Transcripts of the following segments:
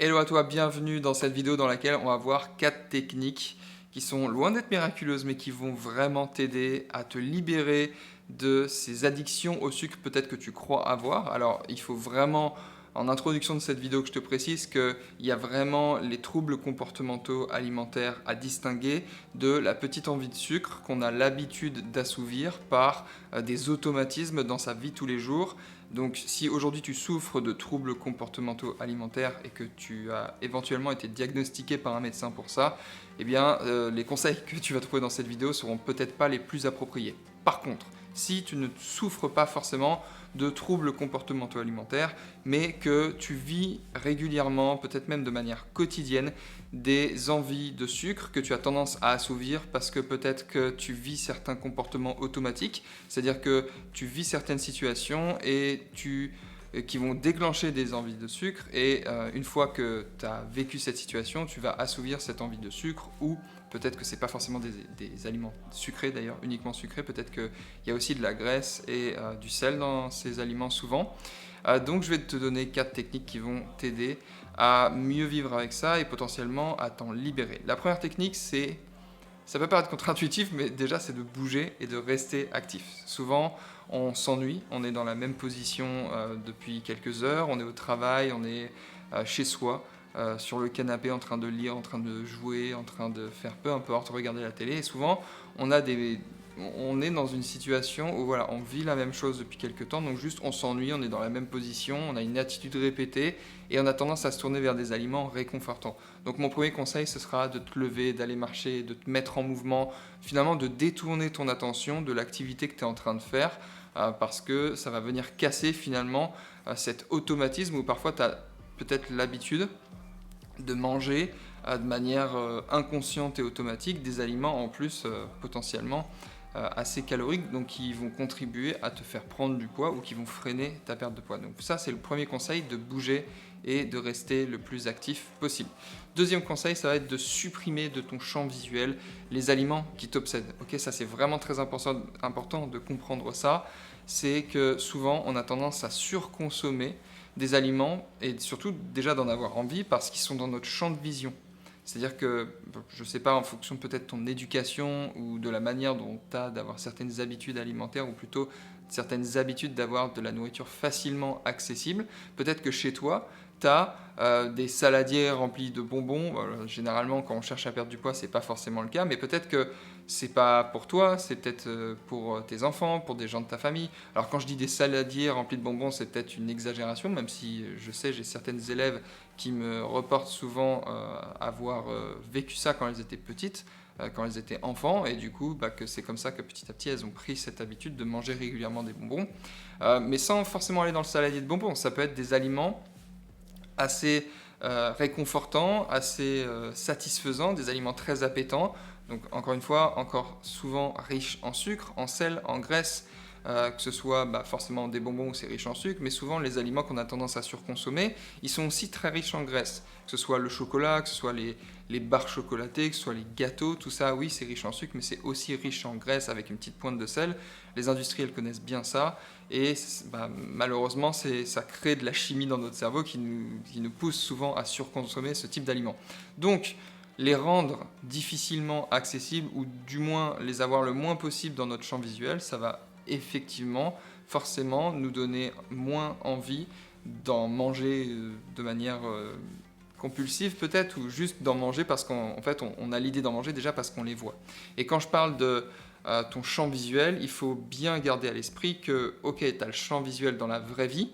Hello à toi, bienvenue dans cette vidéo dans laquelle on va voir 4 techniques qui sont loin d'être miraculeuses mais qui vont vraiment t'aider à te libérer de ces addictions au sucre peut-être que tu crois avoir. Alors il faut vraiment en introduction de cette vidéo que je te précise qu'il y a vraiment les troubles comportementaux alimentaires à distinguer de la petite envie de sucre qu'on a l'habitude d'assouvir par des automatismes dans sa vie tous les jours. Donc si aujourd'hui tu souffres de troubles comportementaux alimentaires et que tu as éventuellement été diagnostiqué par un médecin pour ça, eh bien les conseils que tu vas trouver dans cette vidéo seront peut-être pas les plus appropriés. Par contre, si tu ne souffres pas forcément de troubles comportementaux alimentaires, mais que tu vis régulièrement, peut-être même de manière quotidienne, des envies de sucre que tu as tendance à assouvir parce que peut-être que tu vis certains comportements automatiques, c'est-à-dire que tu vis certaines situations qui vont déclencher des envies de sucre et une fois que tu as vécu cette situation, tu vas assouvir cette envie de sucre ou peut-être que ce n'est pas forcément des aliments sucrés d'ailleurs, uniquement sucrés, peut-être qu'il y a aussi de la graisse et du sel dans ces aliments souvent. Donc je vais te donner 4 techniques qui vont t'aider à mieux vivre avec ça et potentiellement à t'en libérer. La première technique, ça peut paraître contre-intuitif, mais déjà c'est de bouger et de rester actif. Souvent on s'ennuie, on est dans la même position depuis quelques heures, on est au travail, on est chez soi, sur le canapé en train de lire, en train de jouer, en train de faire peu importe, regarder la télé. Et souvent on est dans une situation où voilà, on vit la même chose depuis quelques temps, donc juste on s'ennuie, on est dans la même position, on a une attitude répétée et on a tendance à se tourner vers des aliments réconfortants. Donc mon premier conseil, ce sera de te lever, d'aller marcher, de te mettre en mouvement, finalement de détourner ton attention de l'activité que tu es en train de faire, parce que ça va venir casser finalement cet automatisme où parfois tu as peut-être l'habitude de manger de manière inconsciente et automatique des aliments en plus potentiellement assez caloriques, donc qui vont contribuer à te faire prendre du poids ou qui vont freiner ta perte de poids. Donc ça, c'est le premier conseil, de bouger et de rester le plus actif possible. Deuxième conseil, ça va être de supprimer de ton champ visuel les aliments qui t'obsèdent. Ok, ça c'est vraiment très important de comprendre ça. C'est que souvent on a tendance à surconsommer des aliments et surtout déjà d'en avoir envie parce qu'ils sont dans notre champ de vision. C'est-à-dire que, je ne sais pas, en fonction peut-être de ton éducation ou de la manière dont tu as d'avoir certaines habitudes alimentaires ou plutôt certaines habitudes d'avoir de la nourriture facilement accessible, peut-être que chez toi, tu as des saladiers remplis de bonbons. Généralement, quand on cherche à perdre du poids, ce n'est pas forcément le cas, mais peut-être que c'est pas pour toi, c'est peut-être pour tes enfants, pour des gens de ta famille. Alors quand je dis des saladiers remplis de bonbons, c'est peut-être une exagération, même si je sais, j'ai certaines élèves qui me reportent souvent avoir vécu ça quand elles étaient petites, quand elles étaient enfants, et du coup que c'est comme ça que petit à petit elles ont pris cette habitude de manger régulièrement des bonbons, mais sans forcément aller dans le saladier de bonbons. Ça peut être des aliments assez réconfortants, assez satisfaisants, des aliments très appétants. Donc encore une fois, encore souvent riches en sucre, en sel, en graisse, que ce soit forcément des bonbons où c'est riche en sucre, mais souvent les aliments qu'on a tendance à surconsommer, ils sont aussi très riches en graisse. Que ce soit le chocolat, que ce soit les barres chocolatées, que ce soit les gâteaux, tout ça, oui, c'est riche en sucre, mais c'est aussi riche en graisse avec une petite pointe de sel. Les industriels connaissent bien ça, et malheureusement, ça crée de la chimie dans notre cerveau qui nous pousse souvent à surconsommer ce type d'aliments. Donc, les rendre difficilement accessibles, ou du moins les avoir le moins possible dans notre champ visuel, ça va effectivement, forcément, nous donner moins envie d'en manger de manière compulsive peut-être, ou juste d'en manger parce qu'en fait on a l'idée d'en manger déjà parce qu'on les voit. Et quand je parle de ton champ visuel, il faut bien garder à l'esprit que, ok, tu as le champ visuel dans la vraie vie,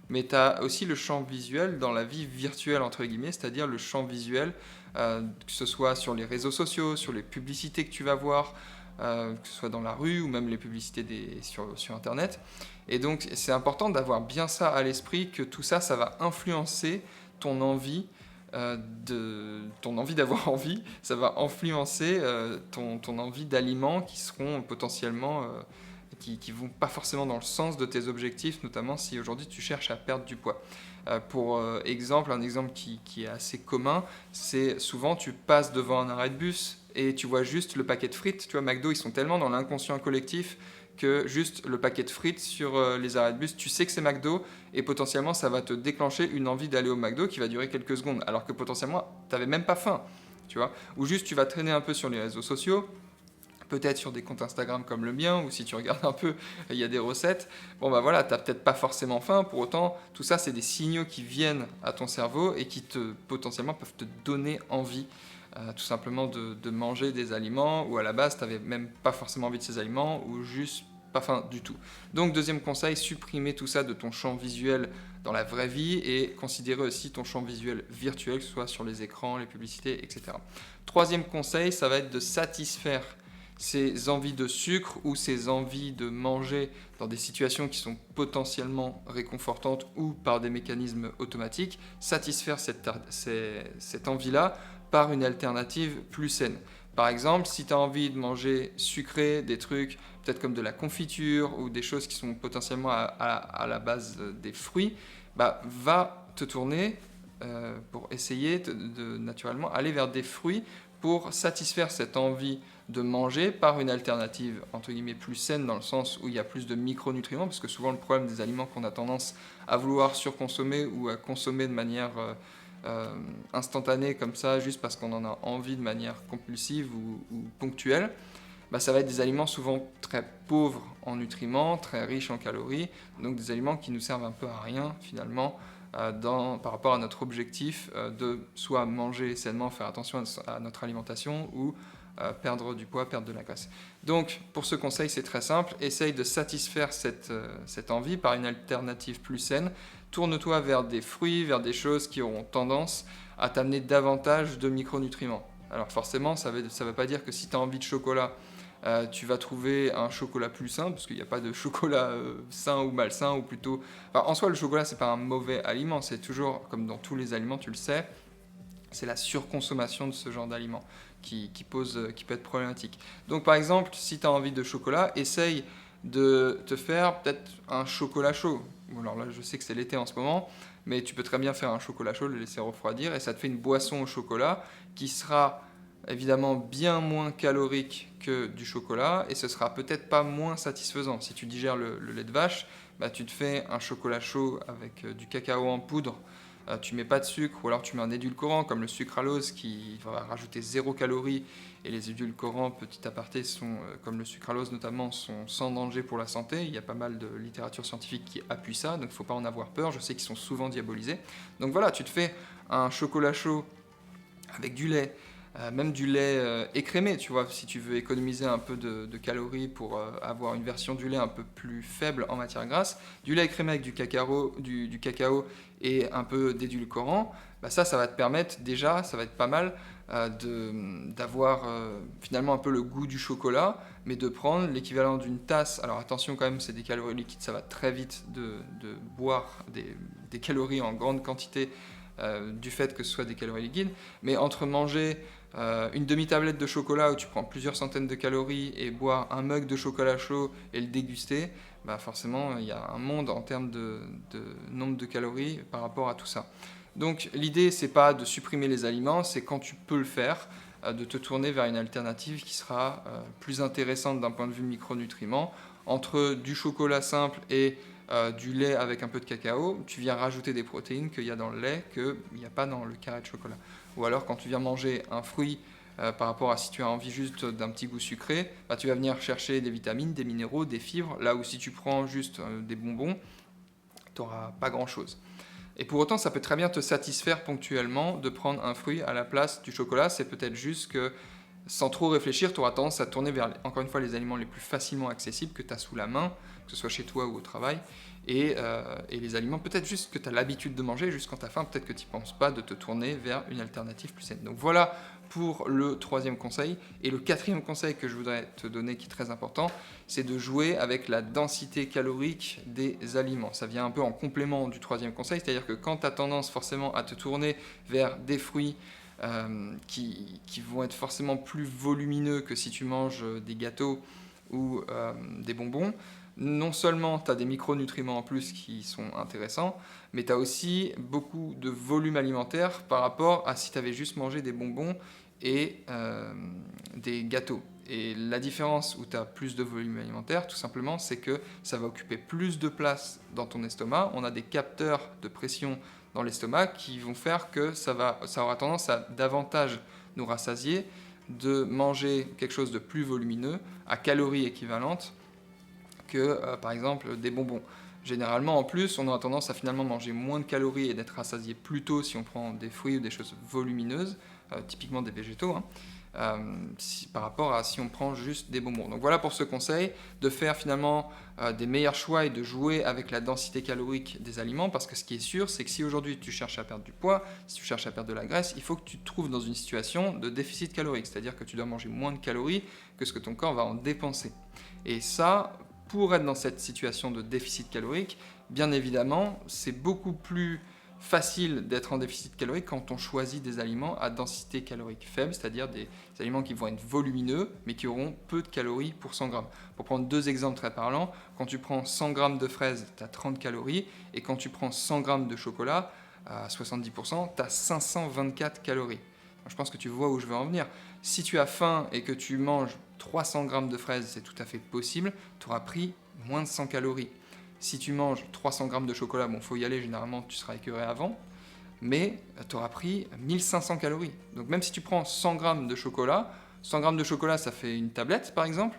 mais tu as aussi le champ visuel dans la vie virtuelle, entre guillemets, c'est-à-dire le champ visuel, que ce soit sur les réseaux sociaux, sur les publicités que tu vas voir, que ce soit dans la rue ou même les publicités sur Internet. Et donc c'est important d'avoir bien ça à l'esprit, que tout ça, ça va influencer ton envie d'avoir envie, ça va influencer ton envie d'aliments qui seront potentiellement qui vont pas forcément dans le sens de tes objectifs, notamment si aujourd'hui tu cherches à perdre du poids. Pour exemple, un exemple qui est assez commun, c'est souvent tu passes devant un arrêt de bus et tu vois juste le paquet de frites. Tu vois, McDo, ils sont tellement dans l'inconscient collectif que juste le paquet de frites sur les arrêts de bus. Tu sais que c'est McDo et potentiellement ça va te déclencher une envie d'aller au McDo qui va durer quelques secondes alors que potentiellement tu n'avais même pas faim, tu vois. Ou juste tu vas traîner un peu sur les réseaux sociaux, peut-être sur des comptes Instagram comme le mien, ou si tu regardes un peu, il y a des recettes. Bon bah voilà, t'as peut-être pas forcément faim, pour autant, tout ça c'est des signaux qui viennent à ton cerveau et qui potentiellement peuvent te donner envie tout simplement de manger des aliments, ou à la base t'avais même pas forcément envie de ces aliments, ou juste pas faim du tout. Donc deuxième conseil, supprimer tout ça de ton champ visuel dans la vraie vie et considérer aussi ton champ visuel virtuel, que ce soit sur les écrans, les publicités, etc. Troisième conseil, ça va être de satisfaire ces envies de sucre ou ces envies de manger dans des situations qui sont potentiellement réconfortantes ou par des mécanismes automatiques, satisfaire cette envie-là par une alternative plus saine. Par exemple, si tu as envie de manger sucré, des trucs peut-être comme de la confiture ou des choses qui sont potentiellement à la base des fruits, bah, va te tourner pour essayer de naturellement aller vers des fruits pour satisfaire cette envie de manger par une alternative entre guillemets plus saine, dans le sens où il y a plus de micronutriments, parce que souvent le problème des aliments qu'on a tendance à vouloir surconsommer ou à consommer de manière instantanée comme ça, juste parce qu'on en a envie de manière compulsive ou ponctuelle, bah, ça va être des aliments souvent très pauvres en nutriments, très riches en calories, donc des aliments qui nous servent un peu à rien finalement par rapport à notre objectif de soit manger sainement, faire attention à notre alimentation, ou perdre du poids, perdre de la graisse. Donc pour ce conseil, c'est très simple, essaye de satisfaire cette envie par une alternative plus saine. Tourne-toi vers des fruits, vers des choses qui auront tendance à t'amener davantage de micronutriments. Alors forcément, ça veut pas dire que si tu as envie de chocolat, tu vas trouver un chocolat plus sain, parce qu'il n'y a pas de chocolat sain ou malsain, ou plutôt... Enfin, en soi, le chocolat, c'est pas un mauvais aliment, c'est toujours, comme dans tous les aliments, tu le sais, c'est la surconsommation de ce genre d'aliments qui peut être problématique. Donc par exemple, si tu as envie de chocolat, essaye de te faire peut-être un chocolat chaud. Bon, alors là, je sais que c'est l'été en ce moment, mais tu peux très bien faire un chocolat chaud, le laisser refroidir, et ça te fait une boisson au chocolat qui sera évidemment bien moins calorique que du chocolat, et ce sera peut-être pas moins satisfaisant. Si tu digères le lait de vache, bah, tu te fais un chocolat chaud avec du cacao en poudre, tu mets pas de sucre, ou alors tu mets un édulcorant comme le sucralose qui va rajouter 0 calories, et les édulcorants, petit aparté, comme le sucralose notamment, sont sans danger pour la santé. Il y a pas mal de littérature scientifique qui appuie ça, donc il ne faut pas en avoir peur, je sais qu'ils sont souvent diabolisés. Donc voilà, tu te fais un chocolat chaud avec du lait, même du lait écrémé, tu vois, si tu veux économiser un peu de calories pour avoir une version du lait un peu plus faible en matière grasse, du lait écrémé avec du cacao et un peu d'édulcorant, bah ça va te permettre déjà, ça va être pas mal d'avoir finalement un peu le goût du chocolat, mais de prendre l'équivalent d'une tasse. Alors attention quand même, c'est des calories liquides, ça va très vite de boire des calories en grande quantité du fait que ce soit des calories liquides, mais entre manger une demi-tablette de chocolat où tu prends plusieurs centaines de calories et boire un mug de chocolat chaud et le déguster, bah forcément il y a un monde en termes de nombre de calories par rapport à tout ça. Donc l'idée c'est pas de supprimer les aliments, c'est quand tu peux le faire, de te tourner vers une alternative qui sera plus intéressante d'un point de vue micronutriments. Entre du chocolat simple et du lait avec un peu de cacao, tu viens rajouter des protéines qu'il y a dans le lait qu'il n'y a pas dans le carré de chocolat. Ou alors quand tu viens manger un fruit par rapport à si tu as envie juste d'un petit goût sucré, bah, tu vas venir chercher des vitamines, des minéraux, des fibres, là où si tu prends juste des bonbons, tu n'auras pas grand-chose. Et pour autant, ça peut très bien te satisfaire ponctuellement de prendre un fruit à la place du chocolat. C'est peut-être juste que, sans trop réfléchir, tu auras tendance à te tourner vers, encore une fois, les aliments les plus facilement accessibles que tu as sous la main, que ce soit chez toi ou au travail, et les aliments peut-être juste que tu as l'habitude de manger, juste quand tu as faim, peut-être que tu n'y penses pas de te tourner vers une alternative plus saine. Donc voilà pour le troisième conseil. Et le quatrième conseil que je voudrais te donner, qui est très important, c'est de jouer avec la densité calorique des aliments. Ça vient un peu en complément du troisième conseil, c'est-à-dire que quand tu as tendance forcément à te tourner vers des fruits qui vont être forcément plus volumineux que si tu manges des gâteaux ou des bonbons, non seulement tu as des micronutriments en plus qui sont intéressants, mais tu as aussi beaucoup de volume alimentaire par rapport à si tu avais juste mangé des bonbons et des gâteaux. Et la différence où tu as plus de volume alimentaire, tout simplement, c'est que ça va occuper plus de place dans ton estomac. On a des capteurs de pression dans l'estomac qui vont faire que ça aura tendance à davantage nous rassasier de manger quelque chose de plus volumineux à calories équivalentes que par exemple des bonbons. Généralement, en plus, on aura tendance à finalement manger moins de calories et d'être rassasié plus tôt si on prend des fruits ou des choses volumineuses, typiquement des végétaux, hein, par rapport à si on prend juste des bonbons. Donc voilà pour ce conseil, de faire finalement des meilleurs choix et de jouer avec la densité calorique des aliments, parce que ce qui est sûr, c'est que si aujourd'hui tu cherches à perdre du poids, si tu cherches à perdre de la graisse, il faut que tu te trouves dans une situation de déficit calorique, c'est-à-dire que tu dois manger moins de calories que ce que ton corps va en dépenser. Et ça, pour être dans cette situation de déficit calorique, bien évidemment, c'est beaucoup plus facile d'être en déficit calorique quand on choisit des aliments à densité calorique faible, c'est-à-dire des aliments qui vont être volumineux, mais qui auront peu de calories pour 100 grammes. Pour prendre deux exemples très parlants, quand tu prends 100 grammes de fraises, tu as 30 calories, et quand tu prends 100 grammes de chocolat, à 70%, tu as 524 calories. Je pense que tu vois où je veux en venir. Si tu as faim et que tu manges 300 grammes de fraises, c'est tout à fait possible, tu auras pris moins de 100 calories. Si tu manges 300 grammes de chocolat, bon, faut y aller, généralement tu seras écœuré avant, mais tu auras pris 1500 calories. Donc même si tu prends 100 grammes de chocolat, 100 grammes de chocolat, ça fait une tablette par exemple.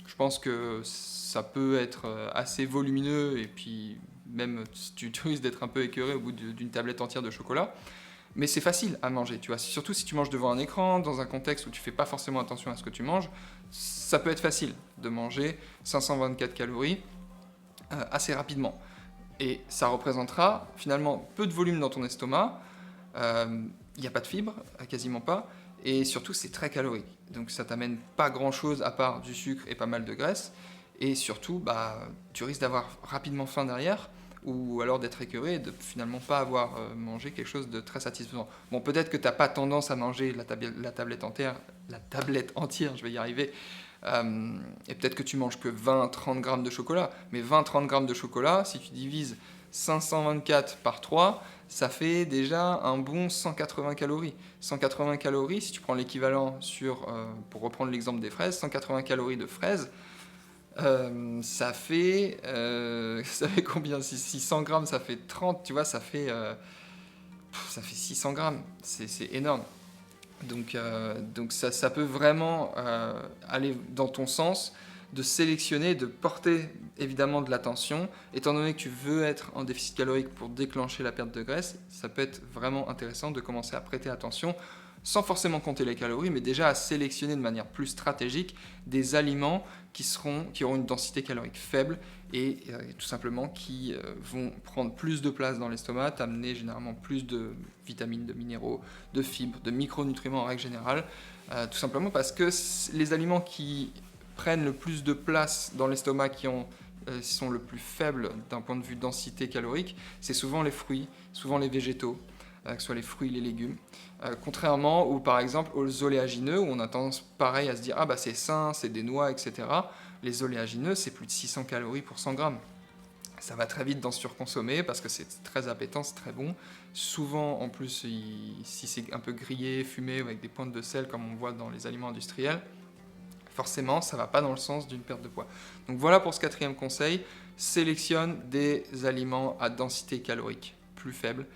Je pense que ça peut être assez volumineux et puis même tu risques d'être un peu écœuré au bout d'une tablette entière de chocolat. Mais c'est facile à manger, tu vois. Surtout si tu manges devant un écran, dans un contexte où tu ne fais pas forcément attention à ce que tu manges, ça peut être facile de manger 524 calories assez rapidement. Et ça représentera finalement peu de volume dans ton estomac, il n'y a pas de fibres, quasiment pas, et surtout c'est très calorique. Donc ça t'amène pas grand chose à part du sucre et pas mal de graisse, et surtout tu risques d'avoir rapidement faim derrière, ou alors d'être écœuré et de finalement pas avoir mangé quelque chose de très satisfaisant. Bon, peut-être que tu n'as pas tendance à manger la tablette entière, je vais y arriver, et peut-être que tu manges que 20-30 grammes de chocolat, mais 20-30 grammes de chocolat, si tu divises 524 par 3, ça fait déjà un bon 180 calories. 180 calories, si tu prends l'équivalent pour reprendre l'exemple des fraises, 180 calories de fraises, ça fait combien? Si 600 grammes, ça fait 30, tu vois, ça fait 600 grammes, c'est énorme. Donc ça peut vraiment aller dans ton sens, de sélectionner, de porter évidemment de l'attention. Étant donné que tu veux être en déficit calorique pour déclencher la perte de graisse, ça peut être vraiment intéressant de commencer à prêter attention, sans forcément compter les calories, mais déjà à sélectionner de manière plus stratégique des aliments qui auront une densité calorique faible et tout simplement qui vont prendre plus de place dans l'estomac, t'amener généralement plus de vitamines, de minéraux, de fibres, de micronutriments en règle générale, tout simplement parce que les aliments qui prennent le plus de place dans l'estomac, qui sont le plus faibles d'un point de vue densité calorique, c'est souvent les fruits, souvent les végétaux, que ce soit les fruits, les légumes, contrairement par exemple aux oléagineux, où on a tendance pareil à se dire « Ah bah c'est sain, c'est des noix, etc. » Les oléagineux, c'est plus de 600 calories pour 100 grammes. Ça va très vite d'en surconsommer parce que c'est très appétant, c'est très bon. Souvent, en plus, si c'est un peu grillé, fumé, avec des pointes de sel comme on voit dans les aliments industriels, forcément, ça ne va pas dans le sens d'une perte de poids. Donc voilà pour ce quatrième conseil, sélectionne des aliments à densité calorique plus faible.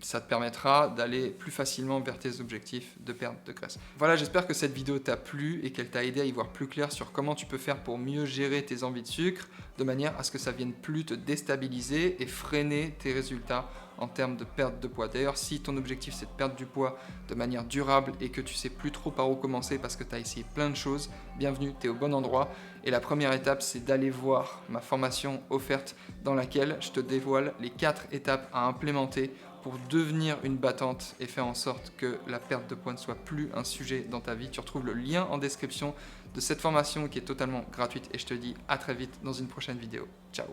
Ça te permettra d'aller plus facilement vers tes objectifs de perte de graisse. Voilà, j'espère que cette vidéo t'a plu et qu'elle t'a aidé à y voir plus clair sur comment tu peux faire pour mieux gérer tes envies de sucre, de manière à ce que ça vienne plus te déstabiliser et freiner tes résultats en termes de perte de poids. D'ailleurs, si ton objectif c'est de perdre du poids de manière durable et que tu sais plus trop par où commencer parce que tu as essayé plein de choses, bienvenue, tu es au bon endroit. Et la première étape, c'est d'aller voir ma formation offerte dans laquelle je te dévoile les 4 étapes à implémenter pour devenir une battante et faire en sorte que la perte de poids ne soit plus un sujet dans ta vie. Tu retrouves le lien en description de cette formation qui est totalement gratuite et je te dis à très vite dans une prochaine vidéo. Ciao!